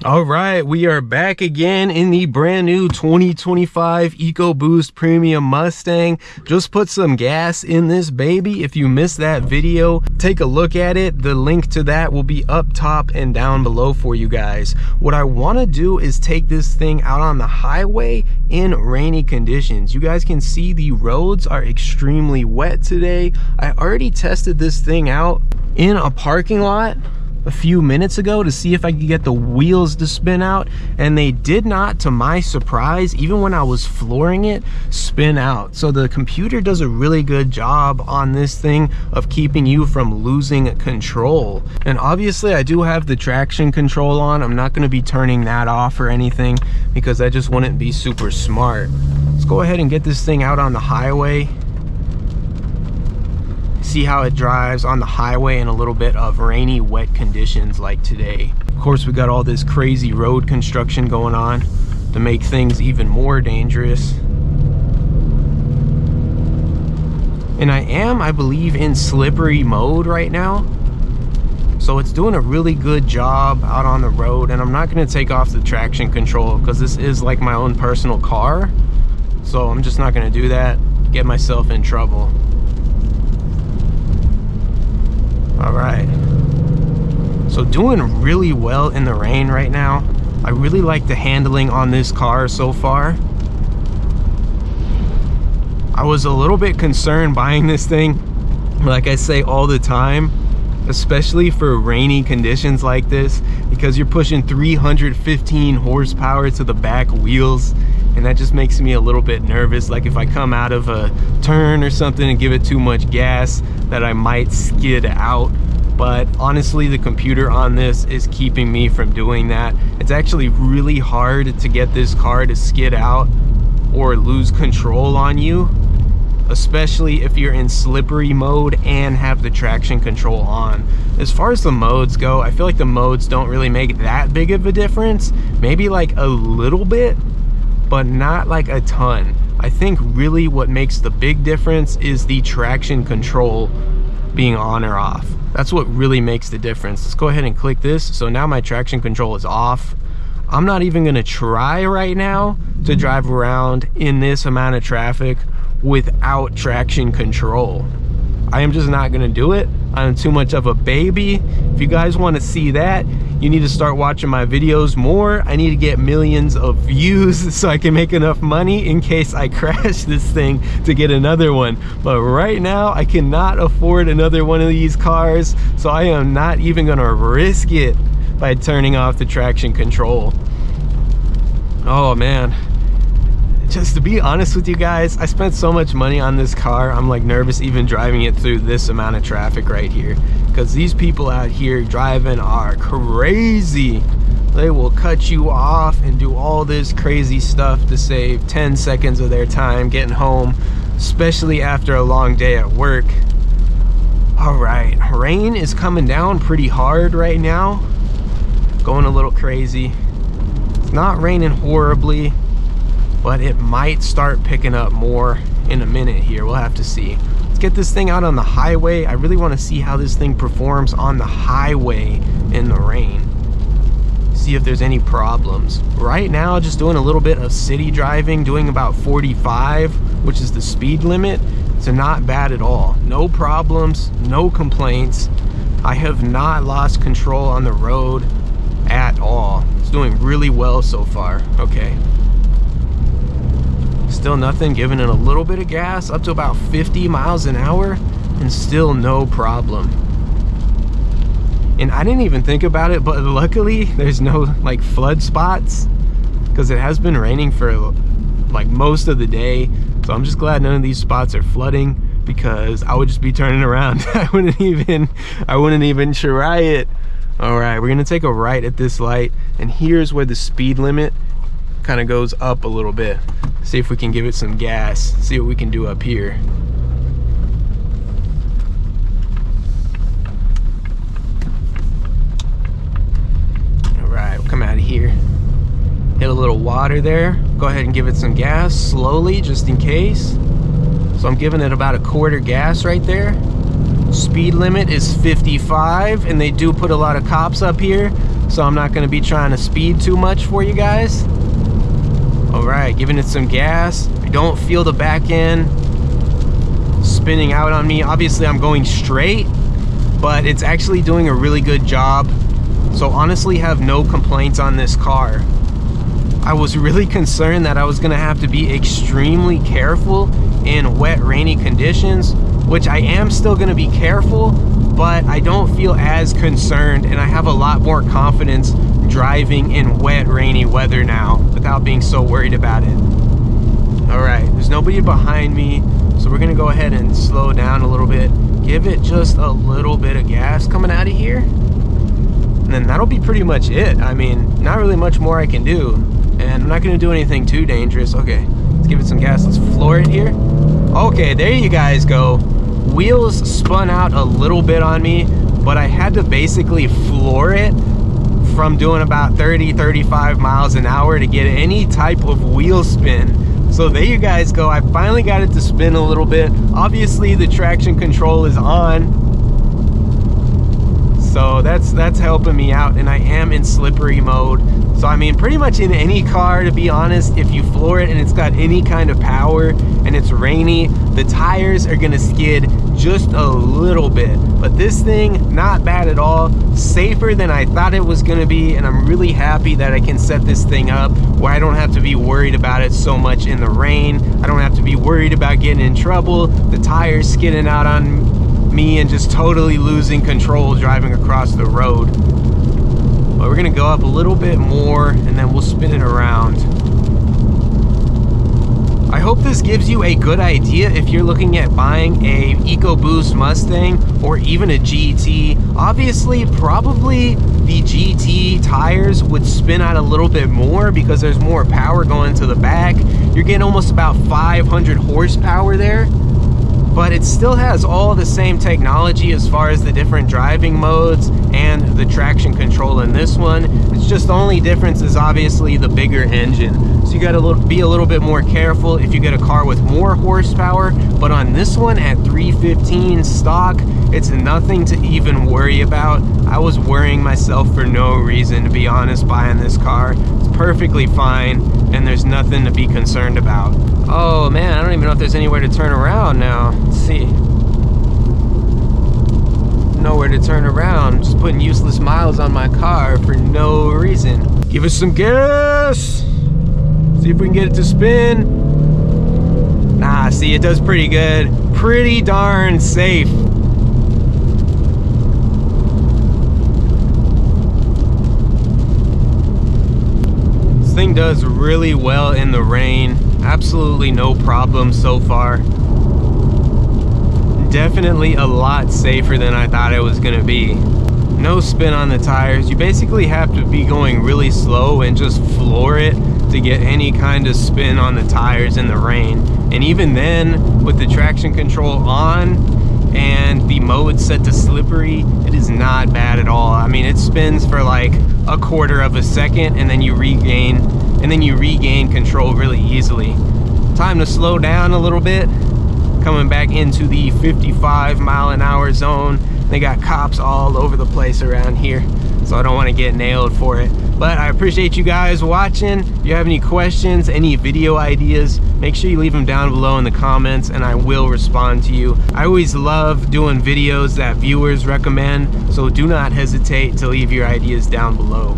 All right, we are back again in the brand new 2025 EcoBoost Premium Mustang. Just put some gas in this baby. If you missed that video, take a look at it. The link to that will be up top and down below for you guys. What I want to do is take this thing out on the highway in rainy conditions. You guys can see the roads are extremely wet today. I already tested this thing out in a parking lot a few minutes ago to see if I could get the wheels to spin out, and they did not, to my surprise. Even when I was flooring it, spin out. So the computer does a really good job on this thing of keeping you from losing control. And obviously I do have the traction control on. I'm not going to be turning that off or anything because that just wouldn't be super smart. Let's go ahead and get this thing out on the highway, see how it drives on the highway in a little bit of rainy, wet conditions like today. Of course, we got all this crazy road construction going on to make things even more dangerous. And I believe, in slippery mode right now. So it's doing a really good job out on the road, and I'm not going to take off the traction control because this is like my own personal car. So I'm just not going to do that, get myself in trouble. All right, so doing really well in the rain right now. I really like the handling on this car so far. I was a little bit concerned buying this thing, like I say all the time, especially for rainy conditions like this, because you're pushing 315 horsepower to the back wheels, and that just makes me a little bit nervous. Like if I come out of a turn or something and give it too much gas, that I might skid out. But honestly, the computer on this is keeping me from doing that. It's actually really hard to get this car to skid out or lose control on you, especially if you're in slippery mode and have the traction control on. As far as the modes go, I feel like the modes don't really make that big of a difference. Maybe like a little bit, but not like a ton. I think really what makes the big difference is the traction control being on or off. That's what really makes the difference. Let's go ahead and click this. So now my traction control is off. I'm not even gonna try right now to drive around in this amount of traffic without traction control. I am just not gonna do it. I'm too much of a baby. If you guys want to see that, you need to start watching my videos more. I need to get millions of views so I can make enough money in case I crash this thing to get another one. But right now I cannot afford another one of these cars, so I am not even gonna risk it by turning off the traction control. Oh man, just to be honest with you guys, I spent so much money on this car, I'm like nervous even driving it through this amount of traffic right here, because these people out here driving are crazy. They will cut you off and do all this crazy stuff to save 10 seconds of their time getting home, especially after a long day at work. All right, rain is coming down pretty hard right now, going a little crazy. It's not raining horribly, but it might start picking up more in a minute here. We'll have to see. Let's get this thing out on the highway. I really want to see how this thing performs on the highway in the rain. See if there's any problems. Right now, just doing a little bit of city driving, doing about 45, which is the speed limit. So not bad at all. No problems, no complaints. I have not lost control on the road at all. It's doing really well so far. Okay. Still nothing, giving it a little bit of gas up to about 50 miles an hour and still no problem. And I didn't even think about it, but luckily there's no like flood spots because it has been raining for like most of the day. So I'm just glad none of these spots are flooding, because I would just be turning around. I wouldn't even try it. All right, we're gonna take a right at this light, and here's where the speed limit kind of goes up a little bit. See if we can give it some gas, see what we can do up here. All right, we'll come out of here, hit a little water there, go ahead and give it some gas slowly just in case. So I'm giving it about a quarter gas right there. Speed limit is 55, and they do put a lot of cops up here, so I'm not gonna be trying to speed too much for you guys. All right, giving it some gas. I don't feel the back end spinning out on me. Obviously I'm going straight, but it's actually doing a really good job. So honestly, have no complaints on this car. I was really concerned that I was gonna have to be extremely careful in wet, rainy conditions, which I am still gonna be careful, but I don't feel as concerned, and I have a lot more confidence driving in wet, rainy weather now without being so worried about it. All right, there's nobody behind me, so we're gonna go ahead and slow down a little bit, give it just a little bit of gas coming out of here, and then that'll be pretty much it. I mean, not really much more I can do, and I'm not gonna do anything too dangerous. Okay, let's give it some gas. Let's floor it here. Okay, there you guys go. Wheels spun out a little bit on me, but I had to basically floor it from doing about 30-35 miles an hour to get any type of wheel spin. So there you guys go. I finally got it to spin a little bit. Obviously the traction control is on, so that's helping me out, and I am in slippery mode. So I mean, pretty much in any car, to be honest, if you floor it and it's got any kind of power and it's rainy, the tires are gonna skid just a little bit. But this thing, not bad at all. Safer than I thought it was gonna be, and I'm really happy that I can set this thing up where I don't have to be worried about it so much in the rain. I don't have to be worried about getting in trouble, the tires skidding out on me, and just totally losing control driving across the road. But we're gonna go up a little bit more and then we'll spin it around. I hope this gives you a good idea if you're looking at buying a EcoBoost Mustang or even a GT. Obviously, probably the GT tires would spin out a little bit more because there's more power going to the back. You're getting almost about 500 horsepower there. But it still has all the same technology as far as the different driving modes and the traction control in this one. It's just the only difference is obviously the bigger engine. So you gotta be a little bit more careful if you get a car with more horsepower. But on this one at 315 stock, it's nothing to even worry about. I was worrying myself for no reason, to be honest, buying this car. It's perfectly fine, and there's nothing to be concerned about. Oh man, I don't even know if there's anywhere to turn around now. Let's see. Nowhere to turn around. Just putting useless miles on my car for no reason. Give us some gas. See if we can get it to spin. Nah, see, it does pretty good. Pretty darn safe. This thing does really well in the rain. Absolutely no problem so far. Definitely a lot safer than I thought it was gonna be. No spin on the tires. You basically have to be going really slow and just floor it to get any kind of spin on the tires in the rain. And even then, with the traction control on and the mode set to slippery, it is not bad at all. I mean, it spins for like a quarter of a second, and then you regain control really easily. Time to slow down a little bit. Coming back into the 55 mile an hour zone. They got cops all over the place around here, so I don't want to get nailed for it. But I appreciate you guys watching. If you have any questions, any video ideas, make sure you leave them down below in the comments and I will respond to you. I always love doing videos that viewers recommend, so do not hesitate to leave your ideas down below.